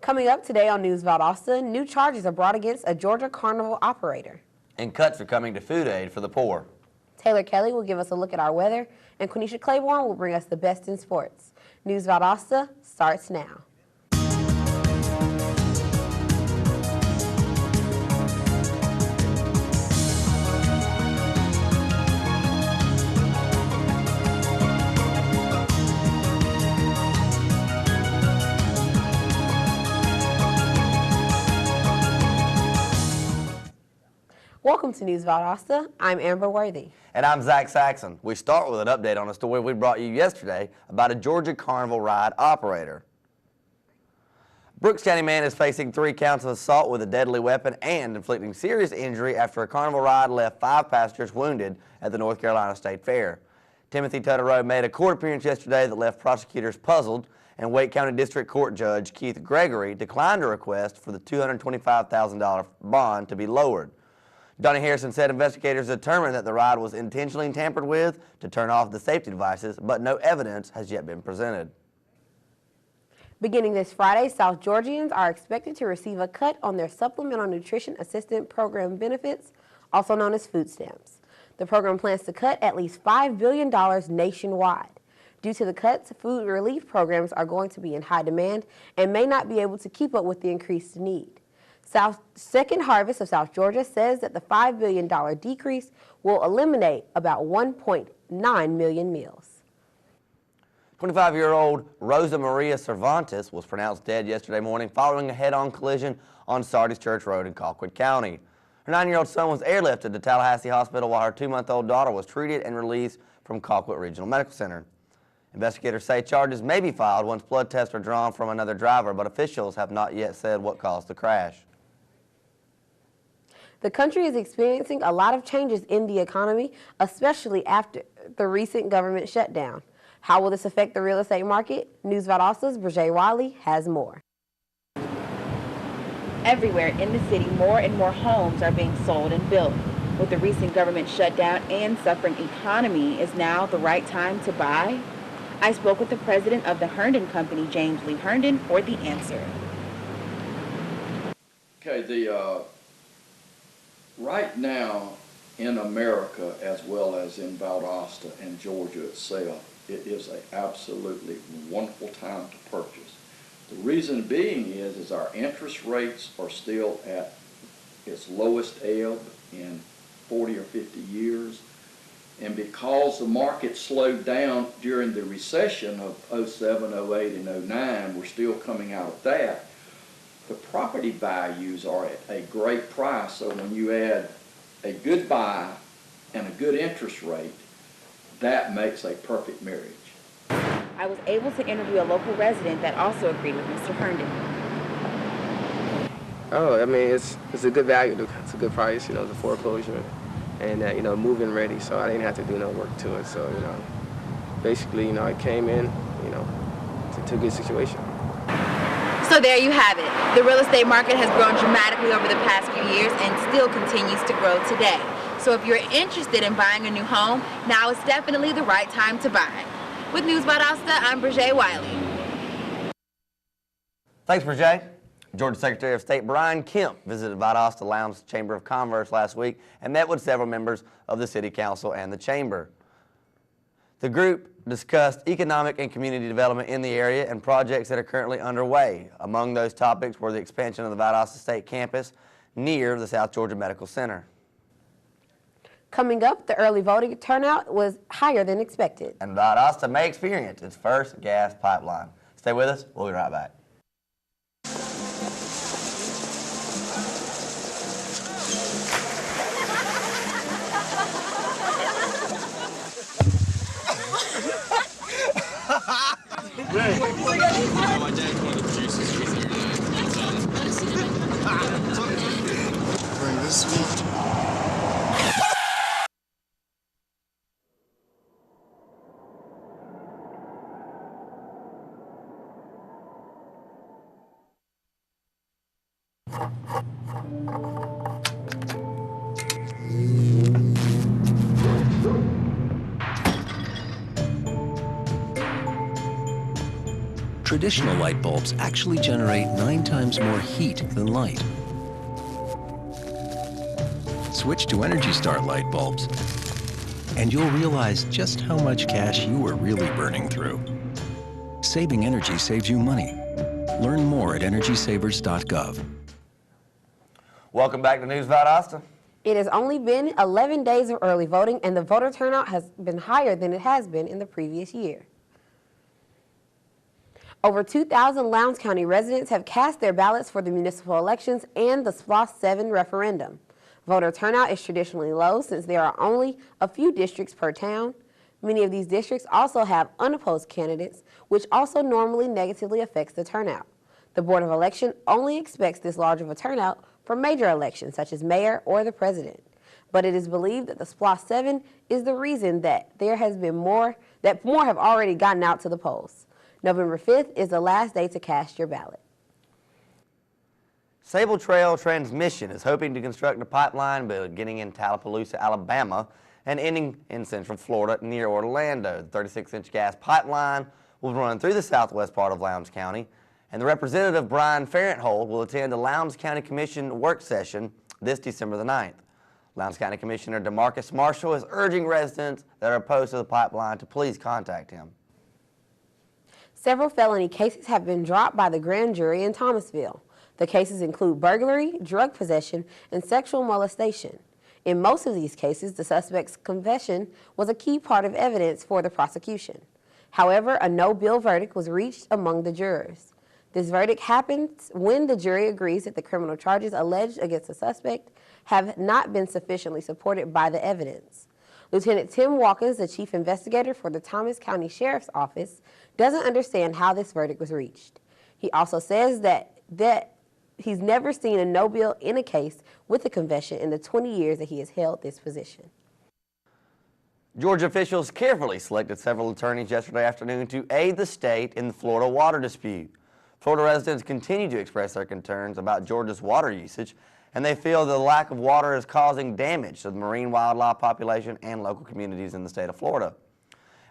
Coming up today on News Valdosta, new charges are brought against a Georgia Carnival operator. And cuts are coming to food aid for the poor. Taylor Kelly will give us a look at our weather, and Quenisha Claiborne will bring us the best in sports. News Valdosta starts now. Welcome to News Valdosta. I'm Amber Worthy. And I'm Zach Saxon. We start with an update on a story we brought you yesterday about a Georgia Carnival ride operator. Brooks County man is facing 3 counts of assault with a deadly weapon and inflicting serious injury after a carnival ride left 5 passengers wounded at the North Carolina State Fair. Timothy Tutterow made a court appearance yesterday that left prosecutors puzzled, and Wake County District Court Judge Keith Gregory declined a request for the $225,000 bond to be lowered. Donnie Harrison said investigators determined that the ride was intentionally tampered with to turn off the safety devices, but no evidence has yet been presented. Beginning this Friday, South Georgians are expected to receive a cut on their Supplemental Nutrition Assistance Program benefits, also known as food stamps. The program plans to cut at least $5 billion nationwide. Due to the cuts, food relief programs are going to be in high demand and may not be able to keep up with the increased need. Second Harvest of South Georgia says that the $5 billion decrease will eliminate about 1.9 million meals. 25-year-old Rosa Maria Cervantes was pronounced dead yesterday morning following a head-on collision on Sardis Church Road in Colquitt County. Her 9-year-old son was airlifted to Tallahassee Hospital while her 2-month-old daughter was treated and released from Colquitt Regional Medical Center. Investigators say charges may be filed once blood tests are drawn from another driver, but officials have not yet said what caused the crash. The country is experiencing a lot of changes in the economy, especially after the recent government shutdown. How will this affect the real estate market? News Valdosta's Bridget Wiley has more. Everywhere in the city, more and more homes are being sold and built. With the recent government shutdown and suffering economy, is now the right time to buy? I spoke with the president of the Herndon Company, James Lee Herndon, for the answer. Okay, right now in America, as well as in Valdosta and Georgia itself, it is an absolutely wonderful time to purchase. The reason being is our interest rates are still at its lowest ebb in 40 or 50 years. And because the market slowed down during the recession of 07, 08, and 09, we're still coming out of that. The property values are at a great price, so when you add a good buy and a good interest rate, that makes a perfect marriage. I was able to interview a local resident that also agreed with Mr. Herndon. Oh, I mean, it's a good value. It's a good price, you know, the foreclosure, and you know, move-in ready, so I didn't have to do no work to it. So, you know, basically, you know, I came in, you know, to a good situation. So there you have it. The real estate market has grown dramatically over the past few years and still continues to grow today. So if you're interested in buying a new home, now is definitely the right time to buy. With News Valdosta, I'm Bridget Wiley. Thanks, Bridget. Georgia Secretary of State Brian Kemp visited Valdosta Lowndes Chamber of Commerce last week and met with several members of the City Council and the Chamber. The group discussed economic and community development in the area and projects that are currently underway. Among those topics were the expansion of the Valdosta State Campus near the South Georgia Medical Center. Coming up, the early voting turnout was higher than expected. And Valdosta may experience its first gas pipeline. Stay with us. We'll be right back. Bring this sweet. Traditional light bulbs actually generate 9 times more heat than light. Switch to Energy Star light bulbs, and you'll realize just how much cash you were really burning through. Saving energy saves you money. Learn more at EnergySavers.gov. Welcome back to News Valdosta. It has only been 11 days of early voting, and the voter turnout has been higher than it has been in the previous year. Over 2,000 Lowndes County residents have cast their ballots for the municipal elections and the SPLOST 7 referendum. Voter turnout is traditionally low since there are only a few districts per town. Many of these districts also have unopposed candidates, which also normally negatively affects the turnout. The Board of Election only expects this large of a turnout for major elections such as mayor or the president. But it is believed that the SPLOST 7 is the reason that there has been more have already gotten out to the polls. November 5th is the last day to cast your ballot. Sable Trail Transmission is hoping to construct a pipeline beginning in Tallapoosa, Alabama, and ending in Central Florida near Orlando. The 36-inch gas pipeline will run through the southwest part of Lowndes County, and the Representative Brian Farenthold will attend the Lowndes County Commission work session this December the 9th. Lowndes County Commissioner DeMarcus Marshall is urging residents that are opposed to the pipeline to please contact him. Several felony cases have been dropped by the grand jury in Thomasville. The cases include burglary, drug possession, and sexual molestation. In most of these cases, the suspect's confession was a key part of evidence for the prosecution. However, a no-bill verdict was reached among the jurors. This verdict happens when the jury agrees that the criminal charges alleged against the suspect have not been sufficiently supported by the evidence. Lieutenant Tim Watkins, the chief investigator for the Thomas County Sheriff's Office, doesn't understand how this verdict was reached. He also says that he's never seen a no bill in a case with a confession in the 20 years that he has held this position. Georgia officials carefully selected several attorneys yesterday afternoon to aid the state in the Florida water dispute. Florida residents continue to express their concerns about Georgia's water usage, and they feel the lack of water is causing damage to the marine wildlife population and local communities in the state of Florida.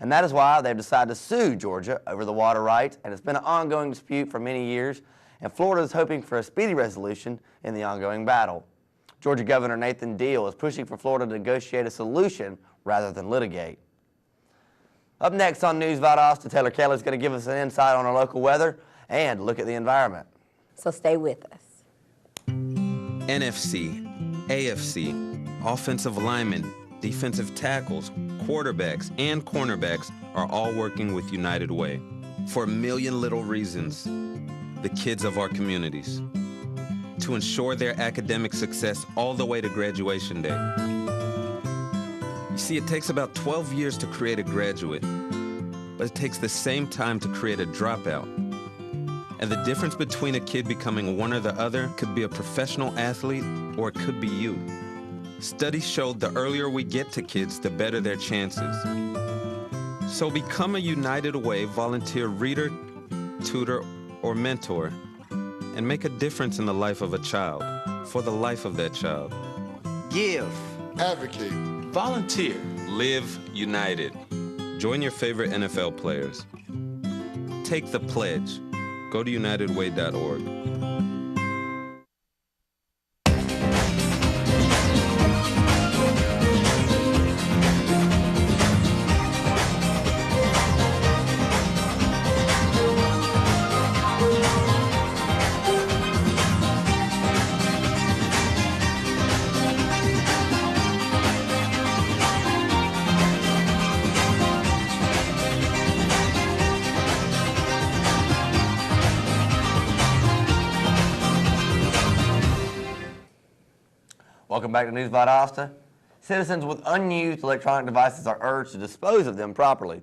And that is why they've decided to sue Georgia over the water rights, and it's been an ongoing dispute for many years, and Florida is hoping for a speedy resolution in the ongoing battle. Georgia Governor Nathan Deal is pushing for Florida to negotiate a solution rather than litigate. Up next on News Valdosta, Taylor Kelly is going to give us an insight on our local weather and look at the environment. So stay with us. NFC, AFC, offensive linemen, defensive tackles, quarterbacks, and cornerbacks are all working with United Way for a million little reasons. The kids of our communities, to ensure their academic success all the way to graduation day. You see, it takes about 12 years to create a graduate, but it takes the same time to create a dropout. And the difference between a kid becoming one or the other could be a professional athlete, or it could be you. Studies showed the earlier we get to kids, the better their chances. So become a United Way volunteer reader, tutor, or mentor, and make a difference in the life of a child, for the life of that child. Give. Advocate. Volunteer. Live united. Join your favorite NFL players. Take the pledge. Go to unitedway.org. Welcome back to News Valdosta. Citizens with unused electronic devices are urged to dispose of them properly.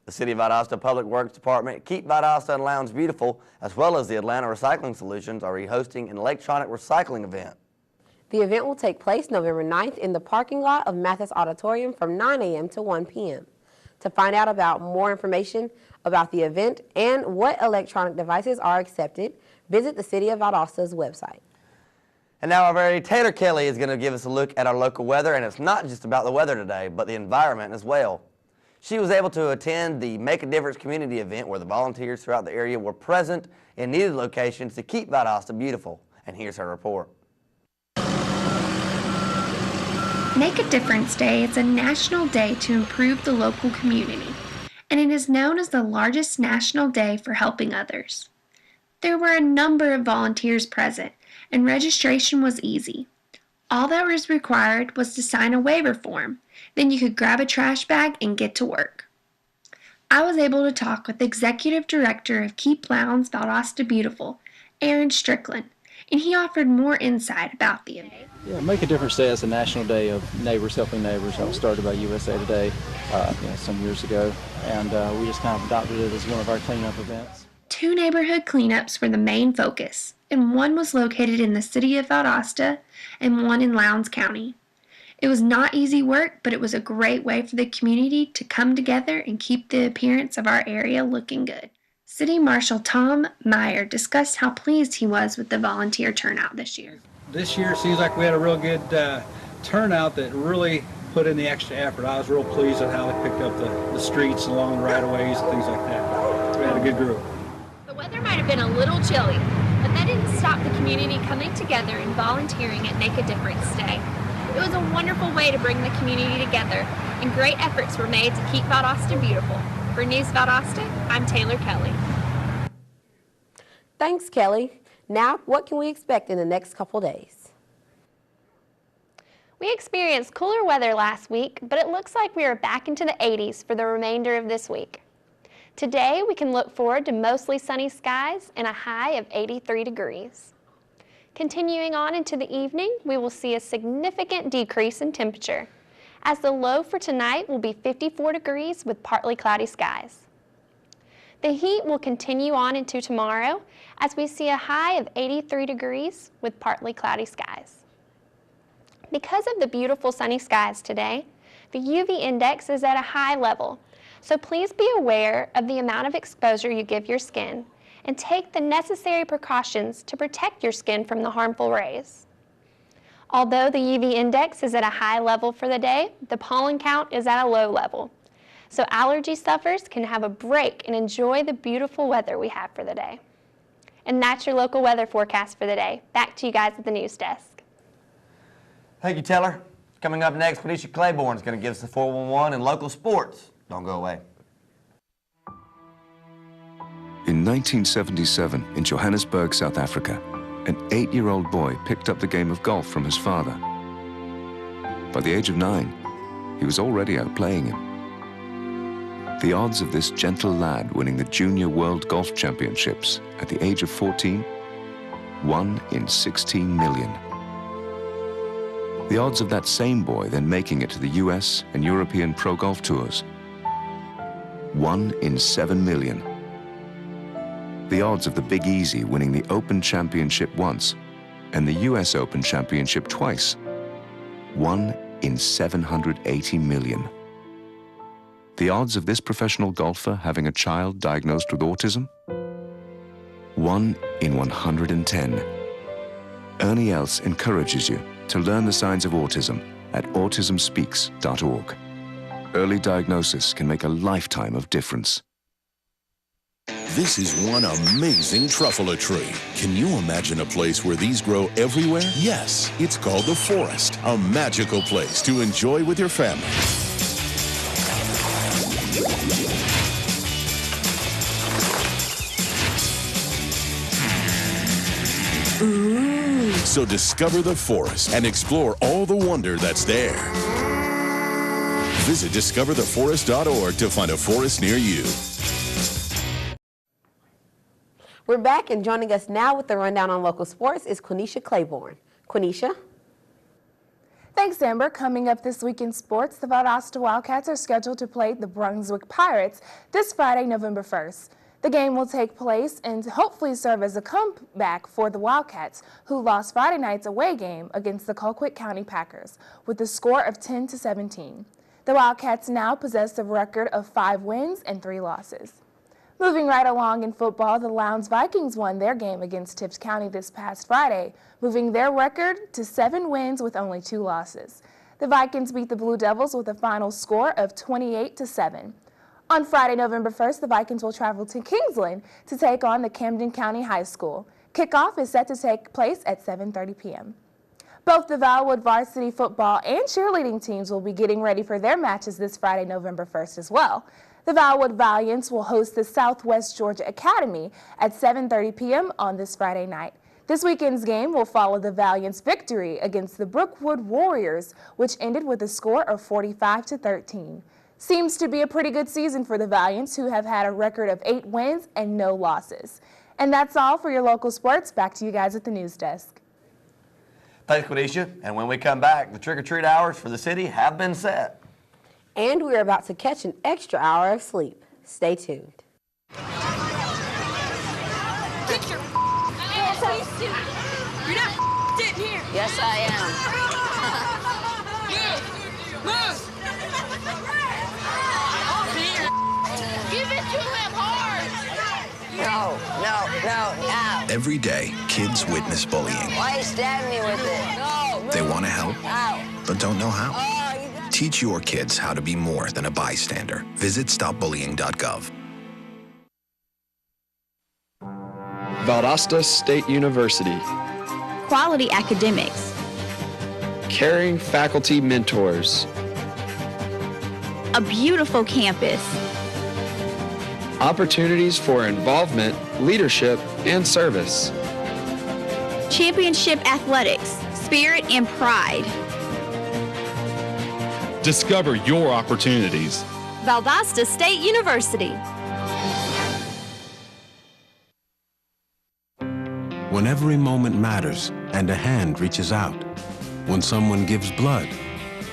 The City of Valdosta Public Works Department, Keep Valdosta and Lowndes Beautiful, as well as the Atlanta Recycling Solutions are hosting an electronic recycling event. The event will take place November 9th in the parking lot of Mathis Auditorium from 9 a.m. to 1 p.m. To find out about more information about the event and what electronic devices are accepted, visit the City of Valdosta's website. And now our very Taylor Kelly is going to give us a look at our local weather, and it's not just about the weather today, but the environment as well. She was able to attend the Make a Difference community event where the volunteers throughout the area were present in needed locations to keep Valdosta beautiful. And here's her report. Make a Difference Day is a national day to improve the local community, and it is known as the largest national day for helping others. There were a number of volunteers present, and registration was easy. All that was required was to sign a waiver form. Then you could grab a trash bag and get to work. I was able to talk with Executive Director of Keep Lowndes Valdosta Beautiful, Aaron Strickland, and he offered more insight about the event. Yeah, Make a Difference Day is a national day of neighbors helping neighbors. That was started by USA Today some years ago, and we just kind of adopted it as one of our cleanup events. 2 neighborhood cleanups were the main focus, and one was located in the city of Valdosta and one in Lowndes County. It was not easy work, but it was a great way for the community to come together and keep the appearance of our area looking good. City Marshal Tom Meyer discussed how pleased he was with the volunteer turnout this year. This year it seems like we had a real good turnout that really put in the extra effort. I was real pleased with how they picked up the streets along the right-of-ways and things like that. We had a good group. The weather might have been a little chilly, but that didn't stop the community coming together and volunteering at Make a Difference Day. It was a wonderful way to bring the community together, and great efforts were made to keep Valdosta beautiful. For News Valdosta, I'm Taylor Kelly. Thanks, Kelly. Now, what can we expect in the next couple days? We experienced cooler weather last week, but it looks like we are back into the 80s for the remainder of this week. Today, we can look forward to mostly sunny skies and a high of 83 degrees. Continuing on into the evening, we will see a significant decrease in temperature, as the low for tonight will be 54 degrees with partly cloudy skies. The heat will continue on into tomorrow as we see a high of 83 degrees with partly cloudy skies. Because of the beautiful sunny skies today, the UV index is at a high level, so please be aware of the amount of exposure you give your skin and take the necessary precautions to protect your skin from the harmful rays. Although the UV index is at a high level for the day, the pollen count is at a low level. So allergy sufferers can have a break and enjoy the beautiful weather we have for the day. And that's your local weather forecast for the day. Back to you guys at the news desk. Thank you, Taylor. Coming up next, Quenisha Claiborne is going to give us the 411 and local sports. Don't go away. In 1977, in Johannesburg, South Africa, an 8-year-old boy picked up the game of golf from his father. By the age of 9, he was already outplaying him. The odds of this gentle lad winning the Junior World Golf Championships at the age of 14, 1 in 16 million. The odds of that same boy then making it to the US and European Pro Golf Tours, 1 in 7 million. The odds of the Big Easy winning the Open Championship once and the US Open Championship twice, 1 in 780 million. The odds of this professional golfer having a child diagnosed with autism, 1 in 110. Ernie Els encourages you to learn the signs of autism at autismspeaks.org. Early diagnosis can make a lifetime of difference. This is one amazing truffula tree. Can you imagine a place where these grow everywhere? Yes, it's called the forest, a magical place to enjoy with your family. Ooh. So discover the forest and explore all the wonder that's there. Visit discovertheforest.org to find a forest near you. We're back, and joining us now with the rundown on local sports is Quenisha Claiborne. Quenisha? Thanks, Amber. Coming up this week in sports, the Valdosta Wildcats are scheduled to play the Brunswick Pirates this Friday, November 1st. The game will take place and hopefully serve as a comeback for the Wildcats, who lost Friday night's away game against the Colquitt County Packers with a score of 10-17. The Wildcats now possess a record of 5 wins and 3 losses. Moving right along in football, the Lowndes Vikings won their game against Tips County this past Friday, moving their record to 7 wins with only 2 losses. The Vikings beat the Blue Devils with a final score of 28-7. On Friday, November 1st, the Vikings will travel to Kingsland to take on the Camden County High School. Kickoff is set to take place at 7:30 p.m. Both the Valwood varsity football and cheerleading teams will be getting ready for their matches this Friday, November 1st as well. The Valwood Valiants will host the Southwest Georgia Academy at 7:30 p.m. on this Friday night. This weekend's game will follow the Valiants' victory against the Brookwood Warriors, which ended with a score of 45-13. Seems to be a pretty good season for the Valiants, who have had a record of 8 wins and no losses. And that's all for your local sports. Back to you guys at the news desk. Thanks, Quenisha. And when we come back, the trick-or-treat hours for the city have been set. And we're about to catch an extra hour of sleep. Stay tuned. Get your ass out. You're not sitting here. Yes, I am. Move. Give it to him hard. No. Every day, kids witness bullying. Why are you stabbing me with it? No. They want to help, Ow. but don't know how. Teach your kids how to be more than a bystander. Visit stopbullying.gov. Valdosta State University. Quality academics. Caring faculty mentors. A beautiful campus. Opportunities for involvement, leadership, and service. Championship athletics. Spirit and pride. Discover your opportunities. Valdosta State University. When every moment matters and a hand reaches out. When someone gives blood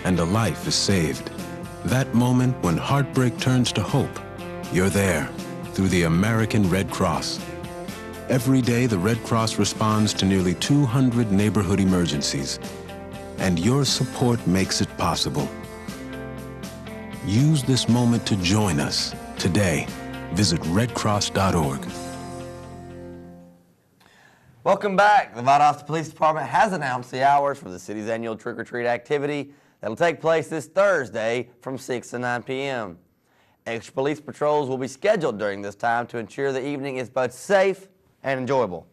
and a life is saved. That moment when heartbreak turns to hope. You're there through the American Red Cross. Every day, the Red Cross responds to nearly 200 neighborhood emergencies. And your support makes it possible. Use this moment to join us today. Visit redcross.org. Welcome back. The Valdosta Police Department has announced the hours for the city's annual trick-or-treat activity that'll take place this Thursday from 6 to 9 p.m. Extra police patrols will be scheduled during this time to ensure the evening is both safe and enjoyable.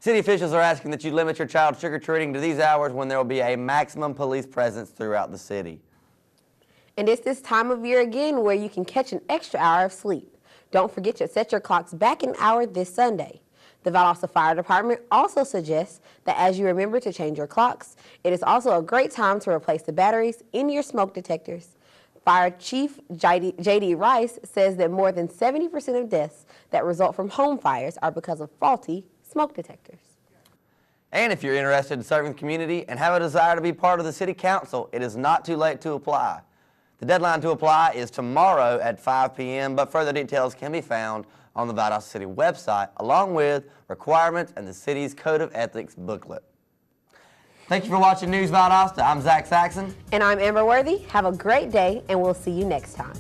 City officials are asking that you limit your child's trick-or-treating to these hours when there will be a maximum police presence throughout the city. And it's this time of year again where you can catch an extra hour of sleep. Don't forget to set your clocks back an hour this Sunday. The Valdosta Fire Department also suggests that as you remember to change your clocks, it is also a great time to replace the batteries in your smoke detectors. Fire Chief J.D. Rice says that more than 70% of deaths that result from home fires are because of faulty smoke detectors. And if you're interested in serving the community and have a desire to be part of the City Council, it is not too late to apply. The deadline to apply is tomorrow at 5 p.m., but further details can be found on the Valdosta City website, along with requirements and the city's Code of Ethics booklet. Thank you for watching News Valdosta. I'm Zach Saxon. And I'm Amber Worthy. Have a great day, and we'll see you next time.